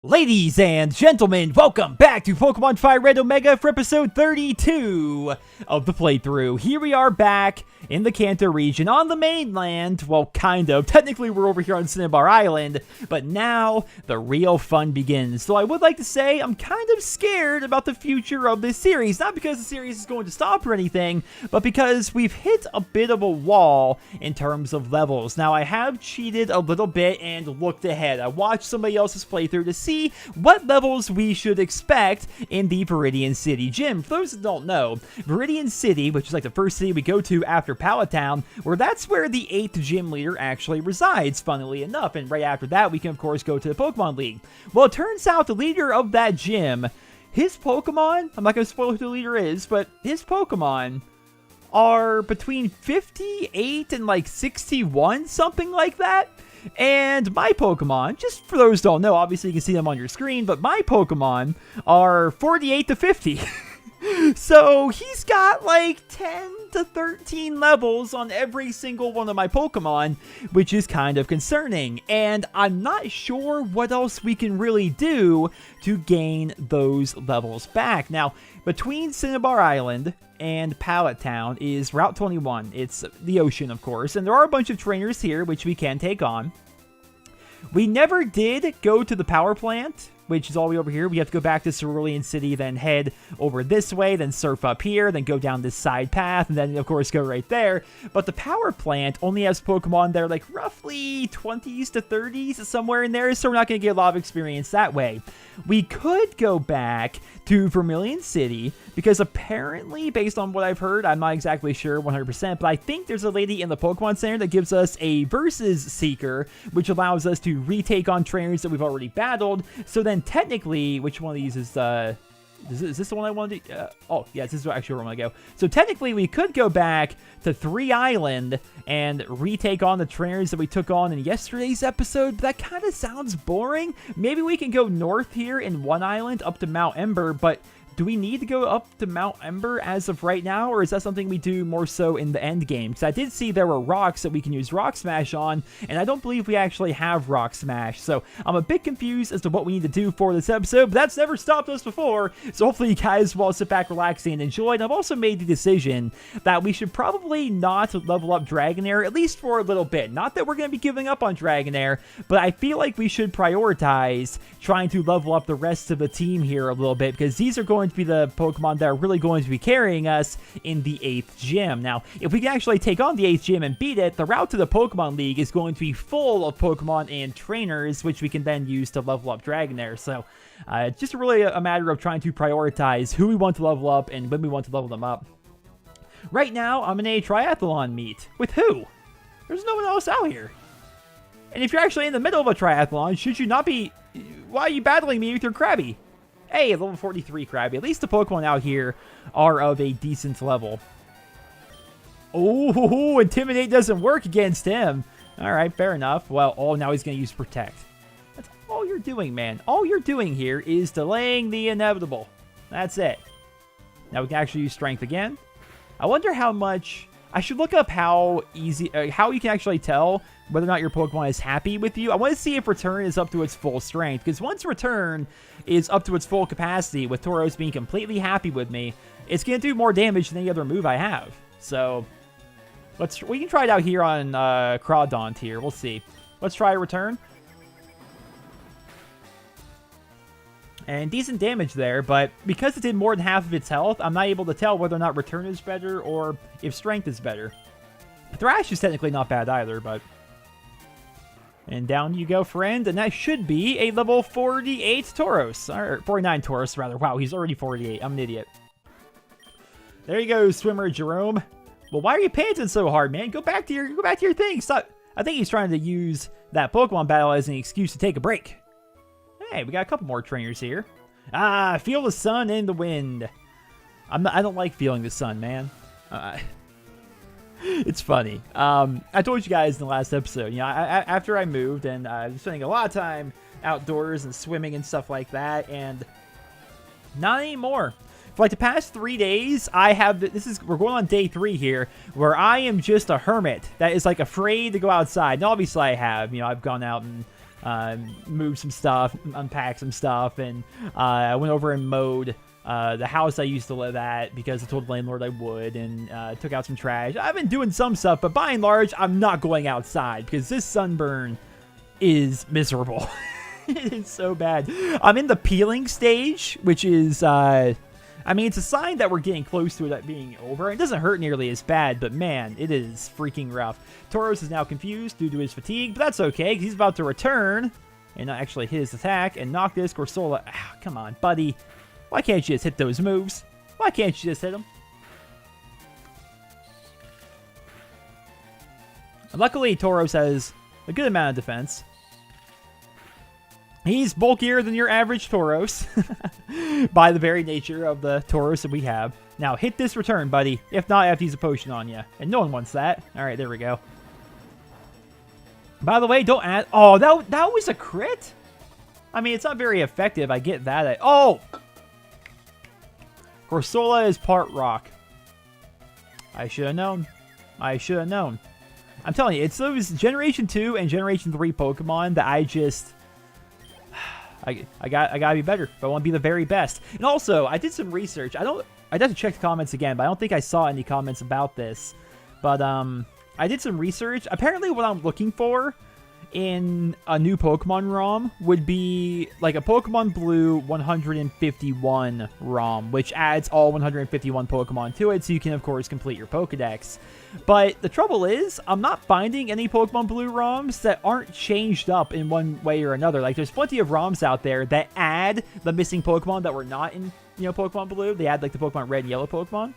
Ladies and gentlemen, welcome back to Pokemon Fire Red Omega for episode 32 of the playthrough. Here we are back in the Kanto region on the mainland. Well, kind of. Technically, we're over here on Cinnabar Island, but now the real fun begins. So I would like to say I'm kind of scared about the future of this series. Not because the series is going to stop or anything, but because we've hit a bit of a wall in terms of levels. Now, I have cheated a little bit and looked ahead. I watched somebody else's playthrough to see what levels we should expect in the Vermilion City gym. For those that don't know, Vermilion City, which is like the first city we go to after Pallet Town, that's where the 8th gym leader actually resides, funnily enough. And right after that, we can of course go to the Pokemon League. Well, it turns out the leader of that gym, his Pokemon, I'm not going to spoil who the leader is, but his Pokemon are between 58 and like 61, something like that. And my Pokemon, just for those who don't know, obviously you can see them on your screen, but my Pokemon are 48 to 50. So he's got like 10 to 13 levels on every single one of my Pokemon, which is kind of concerning. And I'm not sure what else we can really do to gain those levels back. Now, between Cinnabar Island and Pallet Town is Route 21. It's the ocean, of course, and there are a bunch of trainers here which we can take on. We never did go to the power plant, which is all the way over here. We have to go back to Vermilion City, then head over this way, then surf up here, then go down this side path, and then, of course, go right there. But the power plant only has Pokemon that are, like, roughly 20s to 30s, somewhere in there, so we're not going to get a lot of experience that way. We could go back to Vermilion City, because apparently, based on what I've heard, I'm not exactly sure 100%, but I think there's a lady in the Pokemon Center that gives us a Versus Seeker, which allows us to retake on trainers that we've already battled. So then technically, which one of these is this the one I wanted to... oh, yeah, this is actually where I want to go. So technically, we could go back to 3 Island and retake on the trainers that we took on in yesterday's episode, but that kind of sounds boring. Maybe we can go north here in 1 Island up to Mount Ember, but do we need to go up to Mount Ember as of right now, or is that something we do more so in the end game? Because I did see there were rocks that we can use Rock Smash on, and I don't believe we actually have Rock Smash. So I'm a bit confused as to what we need to do for this episode, but that's never stopped us before. So hopefully you guys will sit back, relax, and enjoy. And I've also made the decision that we should probably not level up Dragonair, at least for a little bit. Not that we're going to be giving up on Dragonair, but I feel like we should prioritize trying to level up the rest of the team here a little bit, because these are going to be the Pokemon that are really going to be carrying us in the 8th gym. Now, if we can actually take on the 8th gym and beat it, the route to the Pokemon League is going to be full of Pokemon and trainers, which we can then use to level up Dragonair. So, it's just really a matter of trying to prioritize who we want to level up and when we want to level them up. Right now, I'm in a triathlon meet. With who? There's no one else out here. And if you're actually in the middle of a triathlon, should you not be... Why are you battling me with your Krabby? Hey, level 43 Krabby. At least the Pokemon out here are of a decent level. Oh, Intimidate doesn't work against him. All right, fair enough. Well, oh, now he's going to use Protect. That's all you're doing, man. All you're doing here is delaying the inevitable. That's it. Now we can actually use Strength again. I wonder how much... I should look up how easy, how you can actually tell whether or not your Pokemon is happy with you. I want to see if Return is up to its full strength, because once Return is up to its full capacity, with Tauros being completely happy with me, it's going to do more damage than any other move I have. So, we can try it out here on Crawdaunt here. We'll see. Let's try Return. And decent damage there, but because it did more than half of its health, I'm not able to tell whether or not Return is better or if Strength is better. Thrash is technically not bad either, but... And down you go, friend, and that should be a level 48 Tauros. Or 49 Tauros, rather. Wow, he's already 48. I'm an idiot. There you go, Swimmer Jerome. Well, why are you panting so hard, man? Go back to your thing. Stop. I think he's trying to use that Pokemon battle as an excuse to take a break. Hey, we got a couple more trainers here. Ah, feel the sun and the wind. I don't like feeling the sun, man. It's funny. I told you guys in the last episode, you know, after I moved and I was spending a lot of time outdoors and swimming and stuff like that, and not anymore. For like the past 3 days, we're going on day 3 here, where I am just a hermit that is like afraid to go outside. And obviously I have, you know, I've gone out and move some stuff, unpack some stuff, and I went over and mowed the house I used to live at because I told the landlord I would, and took out some trash. I've been doing some stuff, but by and large, I'm not going outside because this sunburn is miserable. It's so bad. I'm in the peeling stage, which is, I mean, it's a sign that we're getting close to it being over. It doesn't hurt nearly as bad, but man, it is freaking rough. Tauros is now confused due to his fatigue, but that's okay, because he's about to return and not actually hit his attack and knock this Corsola. Ah, come on, buddy. Why can't you just hit those moves? Why can't you just hit them? Luckily, Tauros has a good amount of defense. He's bulkier than your average Tauros by the very nature of the Tauros that we have. Now, hit this return, buddy. If not, I have to use a potion on you. And no one wants that. All right, there we go. By the way, don't add... Oh, that was a crit? I mean, it's not very effective. I get that. Oh! Corsola is part rock. I should have known. I should have known. I'm telling you, it's those Generation 2 and Generation 3 Pokemon that I just... I gotta be better if I want to be the very best. And also, I did some research. I'd have to check the comments again, but I don't think I saw any comments about this. But I did some research. Apparently, what I'm looking for in a new Pokemon ROM would be like a Pokemon Blue 151 ROM, which adds all 151 Pokemon to it, so you can, of course, complete your Pokedex. But the trouble is, I'm not finding any Pokemon Blue ROMs that aren't changed up in one way or another. Like, there's plenty of ROMs out there that add the missing Pokemon that were not in, Pokemon Blue. They add, like, the Pokemon Red and Yellow Pokemon.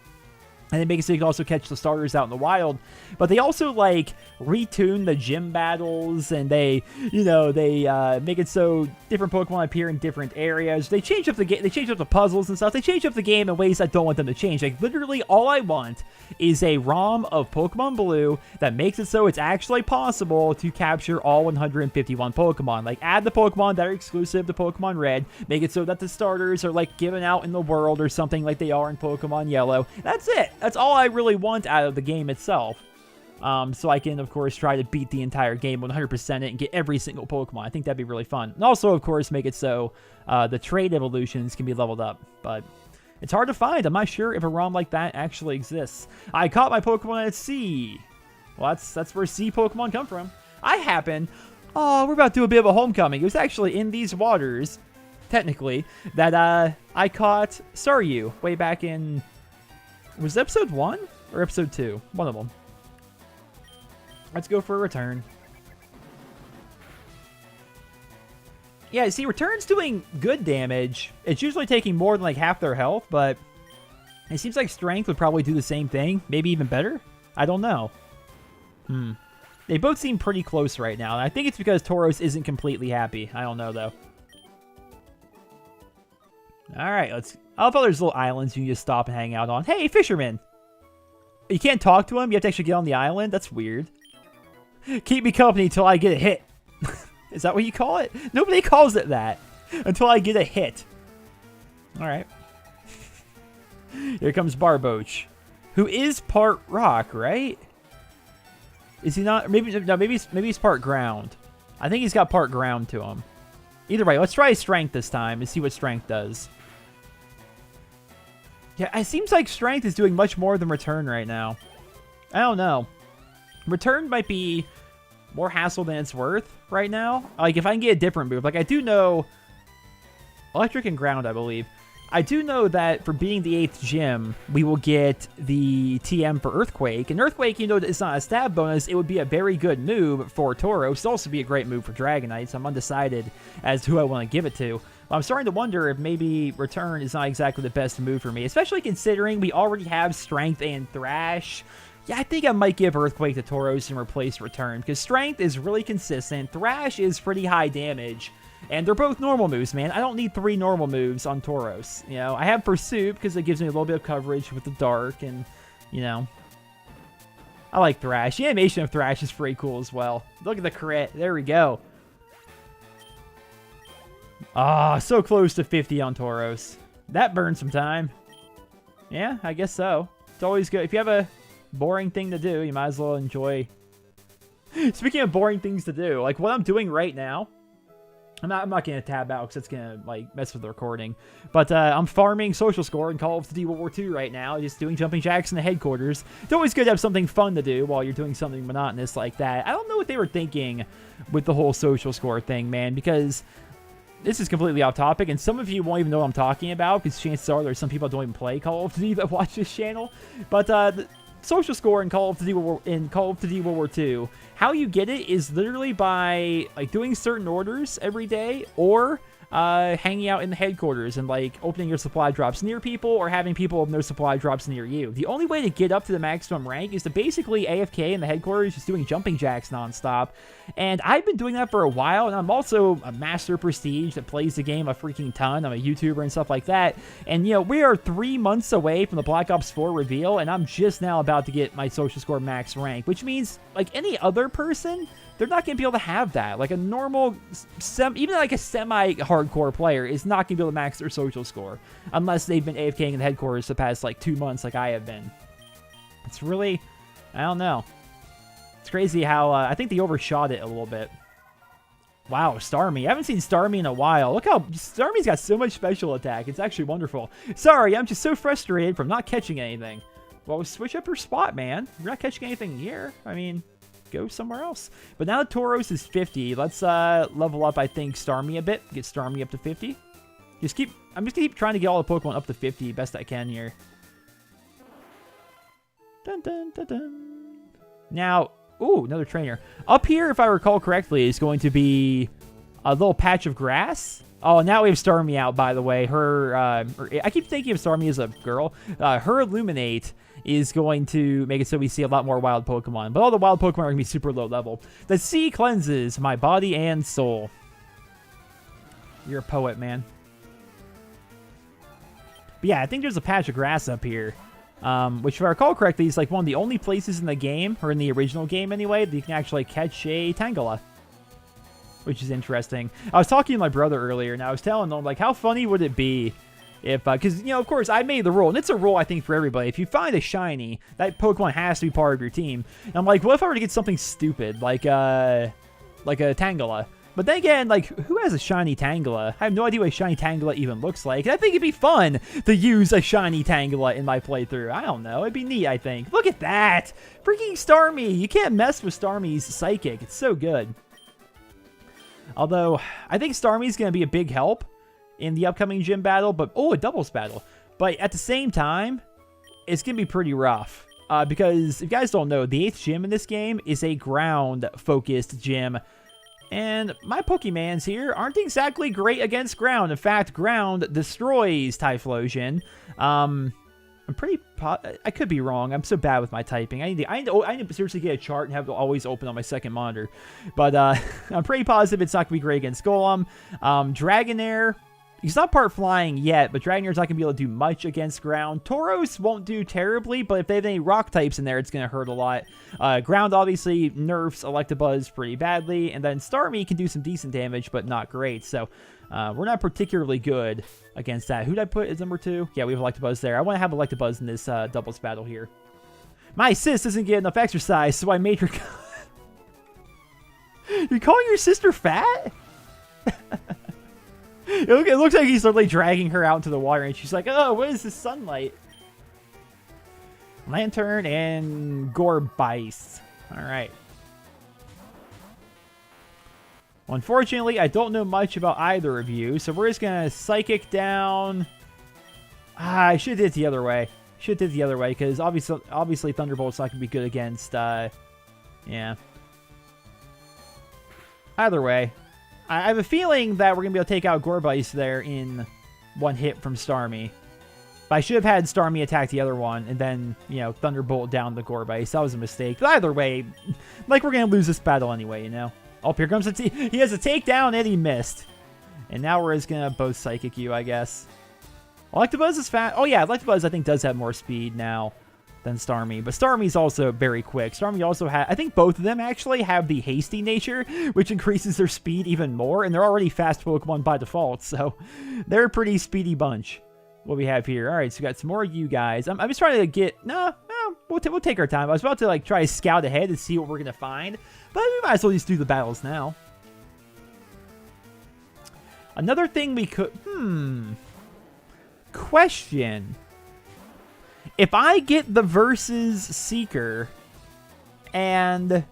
And they make it so you can also catch the starters out in the wild. But they also, like, retune the gym battles, and they make it so different Pokemon appear in different areas. They change up the game. They change up the puzzles and stuff. They change up the game in ways I don't want them to change. Like, literally, all I want is a ROM of Pokemon Blue that makes it so it's actually possible to capture all 151 Pokemon. Like, add the Pokemon that are exclusive to Pokemon Red. Make it so that the starters are, like, given out in the world or something like they are in Pokemon Yellow. That's it. That's all I really want out of the game itself. So I can, of course, try to beat the entire game 100% it and get every single Pokemon. I think that'd be really fun. And also, of course, make it so the trait evolutions can be leveled up. But it's hard to find. I'm not sure if a ROM like that actually exists. I caught my Pokemon at sea. Well, that's where sea Pokemon come from. Oh, we're about to do a bit of a homecoming. It was actually in these waters, technically, that I caught Staryu way back in... Was it episode 1 or episode 2? One of them. Let's go for a return. Yeah, see, return's doing good damage. It's usually taking more than like half their health, but it seems like strength would probably do the same thing. Maybe even better? I don't know. They both seem pretty close right now. And I think it's because Tauros isn't completely happy. I don't know, though. Alright, let's... I love how there's little islands you can just stop and hang out on. Hey, fisherman! You can't talk to him? You have to actually get on the island? That's weird. Keep me company till I get a hit. Is that what you call it? Nobody calls it that. Until I get a hit. Alright. Here comes Barboach. Who is part rock, right? Is he not? Maybe he's part ground. I think he's got part ground to him. Either way, let's try strength this time and see what strength does. Yeah, it seems like strength is doing much more than return right now. I don't know. Return might be more hassle than it's worth right now. Like, if I can get a different move. Like, I do know... Electric and ground, I believe. I do know that for being the 8th gym, we will get the TM for Earthquake. And Earthquake, it's not a stab bonus. It would be a very good move for Tauros. It'd also be a great move for Dragonite, so I'm undecided as to who I want to give it to. I'm starting to wonder if maybe Return is not exactly the best move for me, especially considering we already have Strength and Thrash. Yeah, I think I might give Earthquake to Tauros and replace Return, because Strength is really consistent, Thrash is pretty high damage, and they're both normal moves, man. I don't need 3 normal moves on Tauros. I have Pursuit, because it gives me a little bit of coverage with the Dark, and, I like Thrash. The animation of Thrash is pretty cool as well. Look at the crit. There we go. Ah, so close to 50 on Tauros. That burned some time. Yeah, I guess so. It's always good. If you have a boring thing to do, you might as well enjoy. Speaking of boring things to do, like what I'm doing right now I'm not going to tab out because it's going to, like, mess with the recording. But I'm farming social score in Call of Duty World War II right now, just doing jumping jacks in the headquarters. It's always good to have something fun to do while you're doing something monotonous like that. I don't know what they were thinking with the whole social score thing, man, because this is completely off topic, and some of you won't even know what I'm talking about, because chances are there's some people that don't even play Call of Duty that watch this channel. But the social score in Call of Duty World War II, how you get it is literally by like doing certain orders every day, or hanging out in the headquarters and like opening your supply drops near people, or having people open their supply drops near you. The only way to get up to the maximum rank is to basically AFK in the headquarters, just doing jumping jacks nonstop. And I've been doing that for a while, and I'm also a master prestige that plays the game a freaking ton. I'm a YouTuber and stuff like that. And you know, we are 3 months away from the Black Ops 4 reveal, and I'm just now about to get my social score max rank, which means like any other person, they're not going to be able to have that. Like a normal, even like a semi-hardcore player is not going to be able to max their social score unless they've been AFKing in the headquarters the past like 2 months like I have been. It's really, I don't know. It's crazy how, I think they overshot it a little bit. Wow, Starmie. I haven't seen Starmie in a while. Look how Starmie's got so much special attack. It's actually wonderful. Sorry, I'm just so frustrated from not catching anything. Well, switch up your spot, man. You're not catching anything here. I mean, go somewhere else. But now that Tauros is 50, let's level up, I think, Starmie a bit. Get Starmie up to 50. I'm just gonna keep trying to get all the Pokemon up to 50 best I can here. Dun, dun, dun, dun. Now, ooh, another trainer. Up here, if I recall correctly, is going to be a little patch of grass. Oh, now we have Starmie out, by the way. I keep thinking of Starmie as a girl. Her Illuminate is going to make it so we see a lot more wild Pokemon. But all the wild Pokemon are going to be super low level. The sea cleanses my body and soul. You're a poet, man. But yeah, I think there's a patch of grass up here. Which, if I recall correctly, is like one of the only places in the game, or in the original game anyway, that you can actually catch a Tangela. Which is interesting. I was talking to my brother earlier, and I was telling him, like, how funny would it be if, because, you know, of course, I made the rule, and it's a rule, I think, for everybody. If you find a shiny, that Pokemon has to be part of your team. And I'm like, what if I were to get something stupid, like a Tangela? But then again, like, who has a shiny Tangela? I have no idea what a shiny Tangela even looks like. And I think it'd be fun to use a shiny Tangela in my playthrough. I don't know. It'd be neat, I think. Look at that! Freaking Starmie! You can't mess with Starmie's Psychic. It's so good. Although, I think Starmie's going to be a big help in the upcoming gym battle, but, oh, a doubles battle. But at the same time, it's going to be pretty rough. Because, if you guys don't know, the 8th gym in this game is a ground-focused gym. And my Pokemans here aren't exactly great against ground. In fact, ground destroys Typhlosion. I'm pretty I could be wrong. I'm so bad with my typing. I need to seriously get a chart and have it always open on my second monitor. But I'm pretty positive it's not going to be great against Golem. Dragonair, he's not part flying yet, but Dragonair's not going to be able to do much against ground. Tauros won't do terribly, but if they have any rock types in there, it's going to hurt a lot. Ground obviously nerfs Electabuzz pretty badly, and then Starmie can do some decent damage, but not great. So we're not particularly good against that. Who'd I put as number 2? Yeah, we have Electabuzz there. I want to have Electabuzz in this doubles battle here. My sis doesn't get enough exercise, so I made her... You're calling your sister fat? It looks like he's literally dragging her out into the water, and she's like, oh, what is this sunlight? Lantern and Gourbice. Alright. Unfortunately, I don't know much about either of you, so we're just going to Psychic down. I should have did it the other way. Should have did it the other way, because obviously Thunderbolt's not going to be good against, yeah. Either way. I have a feeling that we're going to be able to take out Gourbice there in one hit from Starmie. But I should have had Starmie attack the other one, and then, you know, Thunderbolt down the Gourbice. That was a mistake. But either way, like, we're going to lose this battle anyway, you know? Oh, here comes he has a takedown, and he missed. And now we're just going to both Psychic you, I guess. Electabuzz is fast. Oh, yeah, Electabuzz, I think, does have more speed now than Starmie. But Starmie's also very quick. Starmie also has... I think both of them actually have the hasty nature, which increases their speed even more. And they're already fast Pokemon by default, so they're a pretty speedy bunch. What we have here. All right, so we got some more of you guys. I'm just trying to get... No, we'll take our time. I was about to, like, try to scout ahead and see what we're going to find. But we might as well just do the battles now. Another thing we could... Question. If I get the Versus Seeker and...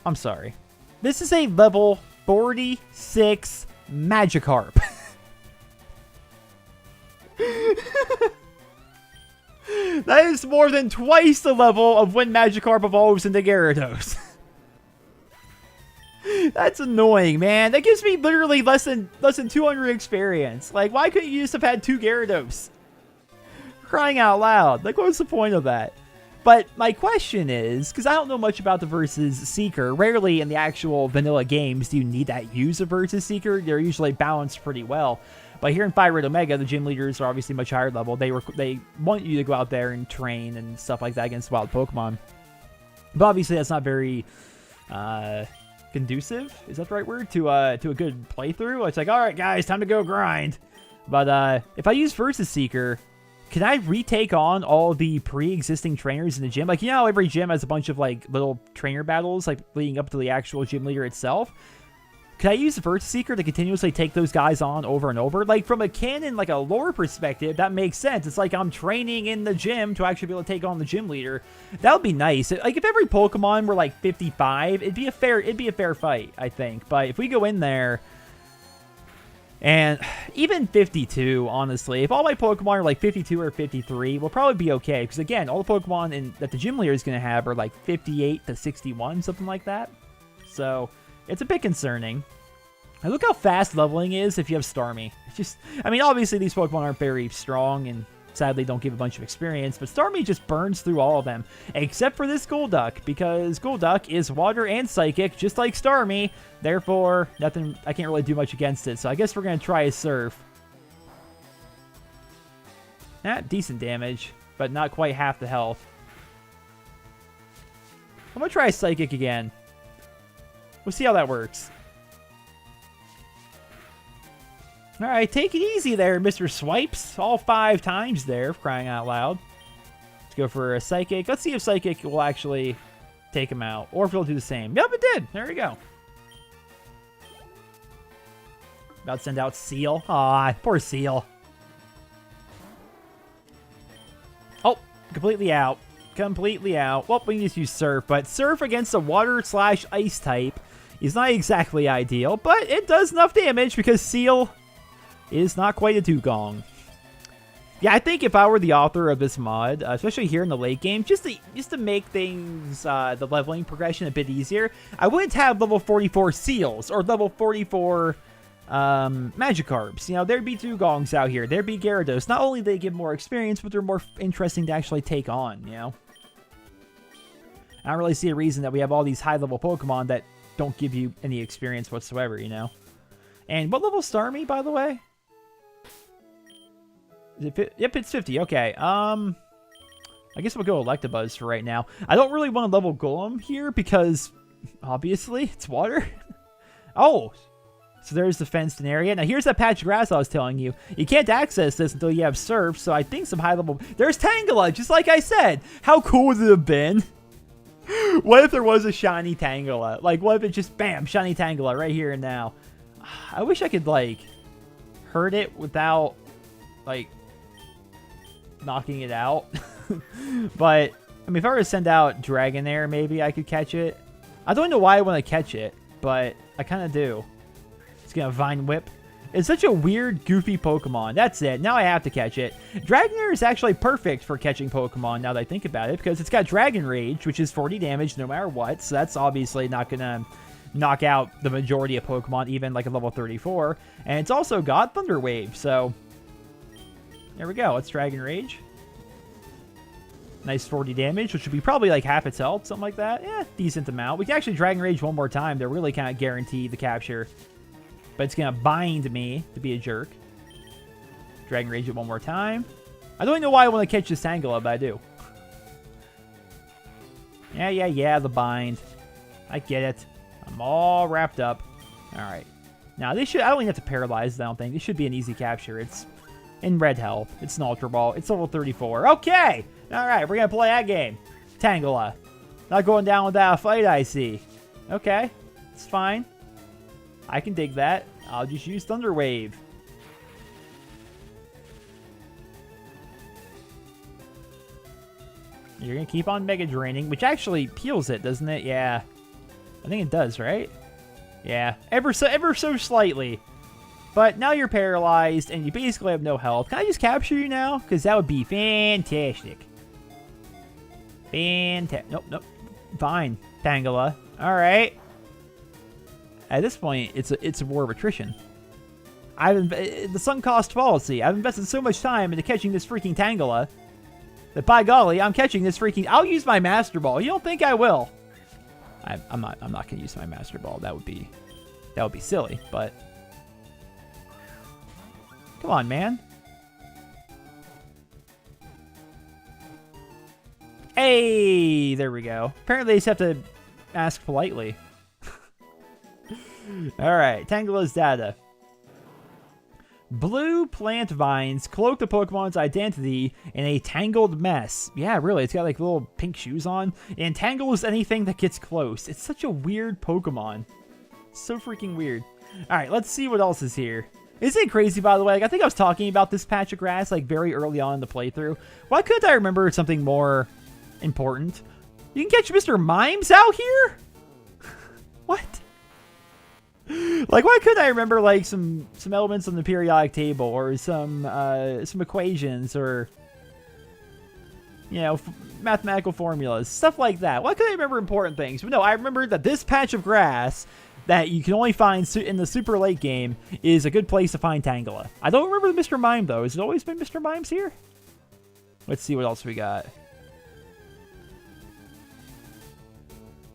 I'm sorry. This is a level 46 Magikarp. That is more than twice the level of when Magikarp evolves into Gyarados. That's annoying, man. That gives me literally less than 200 experience. Like, why couldn't you just have had 2 Gyarados? Crying out loud. Like, what's the point of that? But my question is, because I don't know much about the Versus Seeker, rarely in the actual vanilla games do you need that use of Versus Seeker. They're usually balanced pretty well. But here in Fire Red Omega, the gym leaders are obviously much higher level. They want you to go out there and train and stuff like that against wild Pokemon. But obviously that's not very conducive, is that the right word, to a good playthrough. It's like, all right, guys, time to go grind. But if I use Versus Seeker, can I retake on all the pre-existing trainers in the gym? Like, you know how every gym has a bunch of, like, little trainer battles, like, leading up to the actual gym leader itself? Can I use the Versus Seeker to continuously take those guys on over and over? Like, from a canon, like, a lore perspective, that makes sense. It's like I'm training in the gym to actually be able to take on the gym leader. That would be nice. Like, if every Pokemon were, like, 55, it'd be a fair fight, I think. But if we go in there... And even 52, honestly, if all my Pokemon are like 52 or 53, we'll probably be okay. Because again, all the Pokemon that the gym leader is going to have are like 58 to 61, something like that. So it's a bit concerning. And look how fast leveling is if you have Starmie. It's just, I mean, obviously these Pokemon aren't very strong and sadly don't give a bunch of experience, but Starmie just burns through all of them, except for this Golduck, because Golduck is water and psychic, just like Starmie. Therefore, nothing, I can't really do much against it, so I guess we're going to try a Surf. Decent damage, but not quite half the health. I'm going to try a Psychic again. We'll see how that works. Alright, take it easy there, Mr. Swipes. All 5 times there, crying out loud. Let's go for a Psychic. Let's see if Psychic will actually take him out, or if it'll do the same. Yep, it did. There we go. About to send out Seal. Aw, poor Seal. Oh, completely out. Completely out. Well, we need to use Surf, but Surf against a water/ice type is not exactly ideal, but it does enough damage because Seal is not quite a Dugong. Yeah, I think if I were the author of this mod, especially here in the late game, just to make things, the leveling progression a bit easier, I wouldn't have level 44 Seals or level 44 Magikarps. You know, there'd be Dugongs out here. There'd be Gyarados. Not only do they give more experience, but they're more interesting to actually take on, you know? I don't really see a reason that we have all these high-level Pokemon that don't give you any experience whatsoever, you know? And what level Starmie, by the way? Yep, it's 50. Okay. I guess we'll go Electabuzz for right now. I don't really want to level Golem here because, obviously, it's water. Oh, so there's the fenced-in area. Now, here's that patch of grass I was telling you. You can't access this until you have Surf, so I think some high-level... There's Tangela, just like I said. How cool would it have been? What if there was a shiny Tangela? Like, what if it just, bam, shiny Tangela right here and now? I wish I could, like, hurt it without, like... knocking it out. But I mean, if I were to send out Dragonair, maybe I could catch it. I don't know why I want to catch it, but I kind of do. It's gonna Vine Whip. It's such a weird, goofy Pokemon. That's it. Now I have to catch it. Dragonair is actually perfect for catching Pokemon now that I think about it, because it's got Dragon Rage, which is 40 damage no matter what, so that's obviously not gonna knock out the majority of Pokemon, even like a level 34. And it's also got Thunder Wave, so there we go. Let's Dragon Rage. Nice 40 damage, which would be probably like half its health, something like that. Yeah, decent amount. We can actually Dragon Rage one more time to really kind of guarantee the capture. But it's going to bind me to be a jerk. Dragon Rage it one more time. I don't even know why I want to catch this Tangela, but I do. Yeah, the bind. I get it. I'm all wrapped up. Alright. Now, I don't even have to paralyze, I don't think. This should be an easy capture. It's in red health. It's an Ultra Ball. It's level 34. Okay! Alright, we're going to play that game. Tangela. Not going down without a fight, I see. Okay. It's fine. I can dig that. I'll just use Thunder Wave. You're going to keep on Mega Draining, which actually heals it, doesn't it? Yeah. I think it does, right? Yeah. Ever so slightly. But now you're paralyzed, and you basically have no health. Can I just capture you now? Because that would be fantastic. Nope. Fine, Tangela. All right. At this point, it's a war of attrition. The sunk cost fallacy. I've invested so much time into catching this freaking Tangela that by golly, I'm catching this freaking. I'll use my Master Ball. You don't think I will? I'm not gonna use my Master Ball. That would be silly. But come on, man. Hey, there we go. Apparently, they just have to ask politely. All right, Tangela's data. Blue plant vines cloak the Pokemon's identity in a tangled mess. Yeah, really, it's got like little pink shoes on. It entangles anything that gets close. It's such a weird Pokemon. So freaking weird. All right, let's see what else is here. Isn't it crazy, by the way? Like, I think I was talking about this patch of grass like very early on in the playthrough. Why couldn't I remember something more important? You can catch Mr. Mimes out here? What? Like, why couldn't I remember like some elements on the periodic table or some equations or, you know, mathematical formulas, stuff like that? Why couldn't I remember important things? But no, I remembered that this patch of grass that you can only find in the super late game is a good place to find Tangela. I don't remember the Mr. Mime though. Has it always been Mr. Mimes here? Let's see what else we got.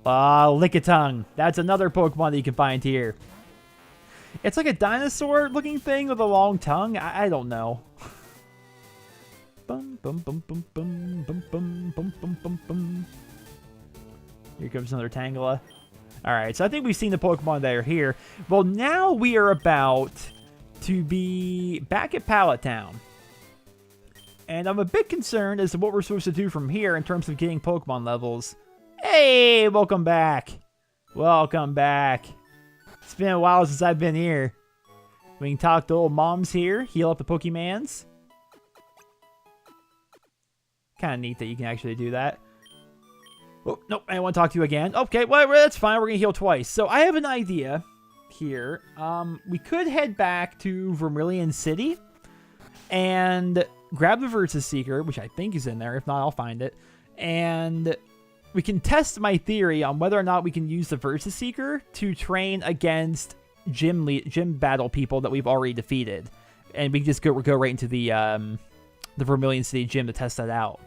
Lickitung. That's another Pokemon that you can find here. It's like a dinosaur-looking thing with a long tongue. I don't know. Bum, bum, bum, bum, bum, bum, bum, bum, bum, bum, bum. Here comes another Tangela. Alright, so I think we've seen the Pokemon that are here. Well, now we are about to be back at Pallet Town. And I'm a bit concerned as to what we're supposed to do from here in terms of getting Pokemon levels. Hey, welcome back. Welcome back. It's been a while since I've been here. We can talk to old moms here, heal up the Pokemans. Kind of neat that you can actually do that. Oh, nope, I don't want to talk to you again. Okay, well, that's fine. We're going to heal twice. So I have an idea here. We could head back to Vermilion City and grab the Versus Seeker, which I think is in there. If not, I'll find it. And we can test my theory on whether or not we can use the Versus Seeker to train against gym battle people that we've already defeated. And we can just go right into the Vermilion City gym to test that out.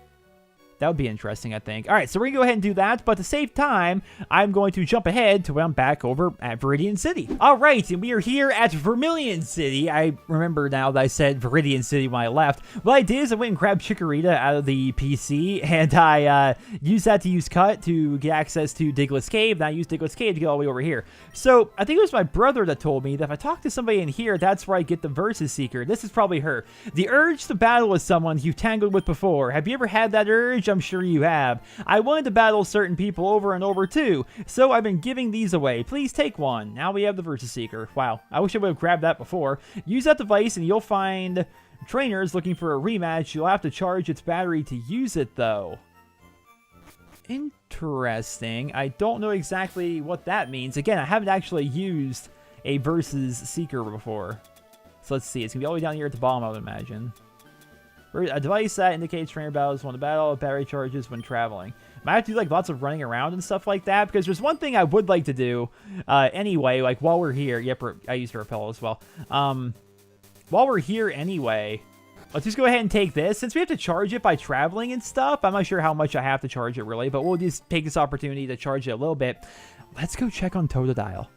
That would be interesting, I think. All right, so we're going to go ahead and do that. But to save time, I'm going to jump ahead to when I'm back over at Viridian City. All right, and we are here at Vermilion City. I remember now that I said Viridian City when I left. What I did is I went and grabbed Chikorita out of the PC, and I used that to use Cut to get access to Diglett's Cave. And I used Diglett's Cave to get all the way over here. So I think it was my brother that told me that if I talk to somebody in here, that's where I get the Versus Seeker. This is probably her. The urge to battle with someone you've tangled with before. Have you ever had that urge? I'm sure you have. I wanted to battle certain people over and over too, so I've been giving these away. Please take one. Now we have the Versus Seeker. Wow, I wish I would have grabbed that before. Use that device and you'll find trainers looking for a rematch. You'll have to charge its battery to use it though. Interesting. I don't know exactly what that means. Again, I haven't actually used a Versus Seeker before. So let's see. It's going to be all the way down here at the bottom, I would imagine. A device that indicates trainer battles when the battle, battery charges when traveling. Might have to do like lots of running around and stuff like that, because there's one thing I would like to do anyway, like while we're here. Yep, I used a repel as well. While we're here anyway, let's just go ahead and take this. Since we have to charge it by traveling and stuff, I'm not sure how much I have to charge it really, but we'll just take this opportunity to charge it a little bit. Let's go check on Totodile.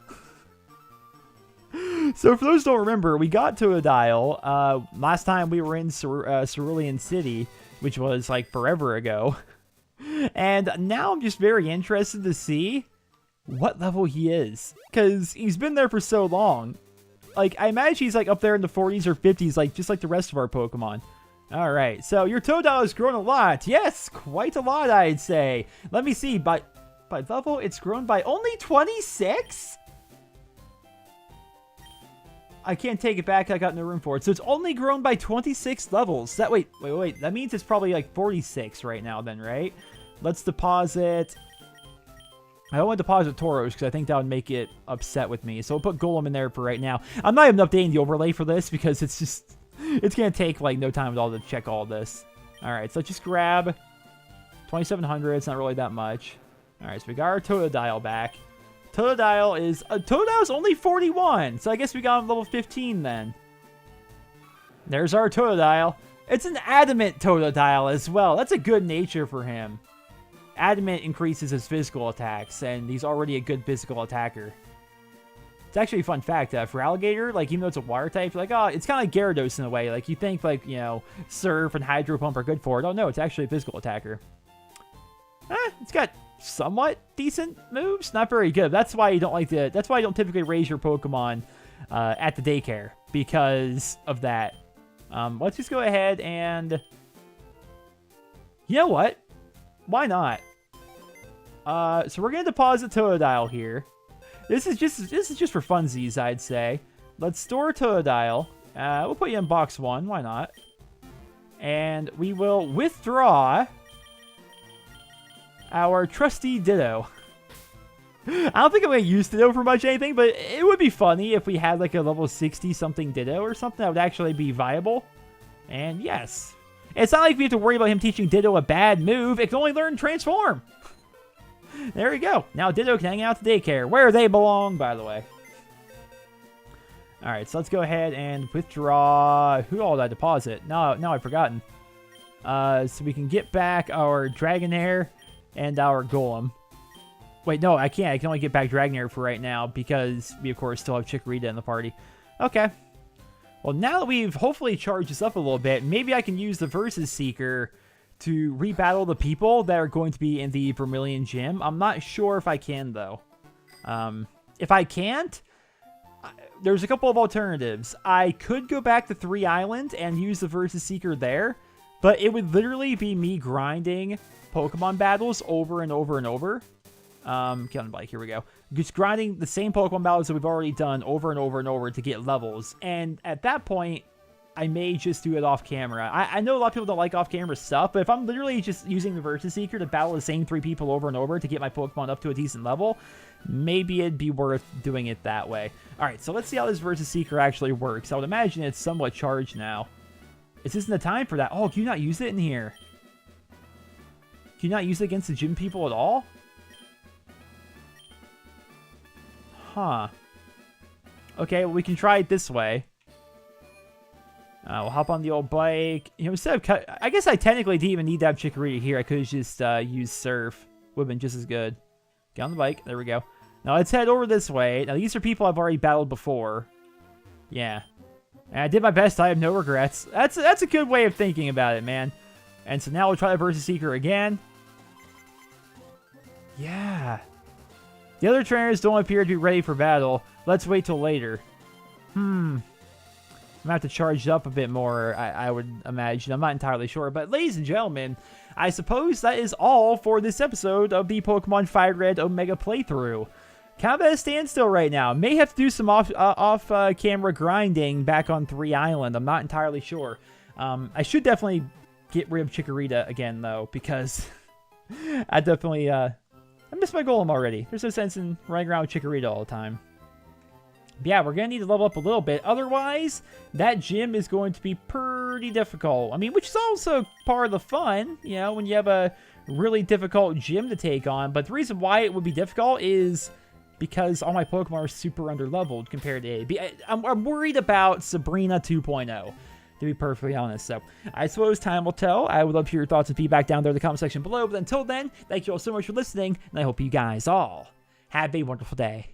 So for those who don't remember, we got Totodile last time we were in Cerulean City, which was like forever ago. And now I'm just very interested to see what level he is, because he's been there for so long. Like, I imagine he's like up there in the 40s or 50s, like just like the rest of our Pokemon. All right, so your Totodile has grown a lot. Yes, quite a lot, I'd say. Let me see, by level, it's grown by only 26? I can't take it back. I got no room for it. So it's only grown by 26 levels. That wait. That means it's probably like 46 right now then, right? Let's deposit. I don't want to deposit Tauros because I think that would make it upset with me. So we'll put Golem in there for right now. I'm not even updating the overlay for this because it's just, it's going to take like no time at all to check all this. All right, so let's just grab 2,700. It's not really that much. All right, so we got our Totodile back. Totodile is only 41. So I guess we got him level 15 then. There's our Totodile. It's an adamant Totodile as well. That's a good nature for him. Adamant increases his physical attacks, and he's already a good physical attacker. It's actually a fun fact for Alligator, like, even though it's a water type, like, oh, it's kind of like Gyarados in a way. Like, you think, like, you know, Surf and Hydro Pump are good for it. Oh, no, it's actually a physical attacker. It's got somewhat decent moves. Not very good. That's why you don't like to, that's why you don't typically raise your Pokemon at the daycare, because of that. Let's just go ahead and, you know what? Why not? So we're gonna deposit Totodile here. This is just for funsies, I'd say. Let's store Totodile. We'll put you in box 1. Why not? And we will withdraw our trusty Ditto. I don't think I'm gonna use Ditto for much anything, but it would be funny if we had like a level 60 something Ditto or something that would actually be viable. And yes. It's not like we have to worry about him teaching Ditto a bad move. It can only learn Transform. There we go. Now Ditto can hang out at the daycare, where they belong, by the way. Alright, so let's go ahead and withdraw. Who all did I deposit? No, I've forgotten. So we can get back our Dragonair and our Golem. Wait, no, I can't. I can only get back Dragonair for right now because we, of course, still have Chikorita in the party. Okay. Well, now that we've hopefully charged this up a little bit, maybe I can use the Versus Seeker to rebattle the people that are going to be in the Vermilion Gym. I'm not sure if I can, though. If I can't, there's a couple of alternatives. I could go back to 3 Island and use the Versus Seeker there, but it would literally be me grinding Pokemon battles over and over and over. Get on the bike, here we go. Just grinding the same Pokemon battles that we've already done over and over and over to get levels. And at that point, I may just do it off camera. I know a lot of people don't like off camera stuff, but if I'm literally just using the Versus Seeker to battle the same 3 people over and over to get my Pokemon up to a decent level, maybe it'd be worth doing it that way. Alright, so let's see how this Versus Seeker actually works. I would imagine it's somewhat charged now. Is this in the time for that? Oh, can you not use it in here? Can you not use it against the gym people at all? Huh. Okay, well, we can try it this way. We'll hop on the old bike. You know, instead of I guess I technically didn't even need to have Chikorita here. I could have just used Surf. Would have been just as good. Get on the bike. There we go. Now let's head over this way. Now these are people I've already battled before. Yeah. And I did my best. I have no regrets. That's a good way of thinking about it, man. And so now we'll try the Versus Seeker again. Yeah. The other trainers don't appear to be ready for battle. Let's wait till later. I'm going to have to charge it up a bit more, I would imagine. I'm not entirely sure. But ladies and gentlemen, I suppose that is all for this episode of the Pokemon Fire Red Omega playthrough. Kind of at a standstill right now. May have to do some off-camera grinding back on 3 Island. I'm not entirely sure. I should definitely get rid of Chikorita again, though, because I definitely... I miss my Golem already. There's no sense in running around with Chikorita all the time. But yeah, we're going to need to level up a little bit. Otherwise, that gym is going to be pretty difficult. I mean, which is also part of the fun, you know, when you have a really difficult gym to take on. But the reason why it would be difficult is because all my Pokemon are super underleveled compared to A. I'm worried about Sabrina 2.0. To be perfectly honest. So I suppose time will tell. I would love to hear your thoughts and feedback down there in the comment section below. But until then, thank you all so much for listening, and I hope you guys all have a wonderful day.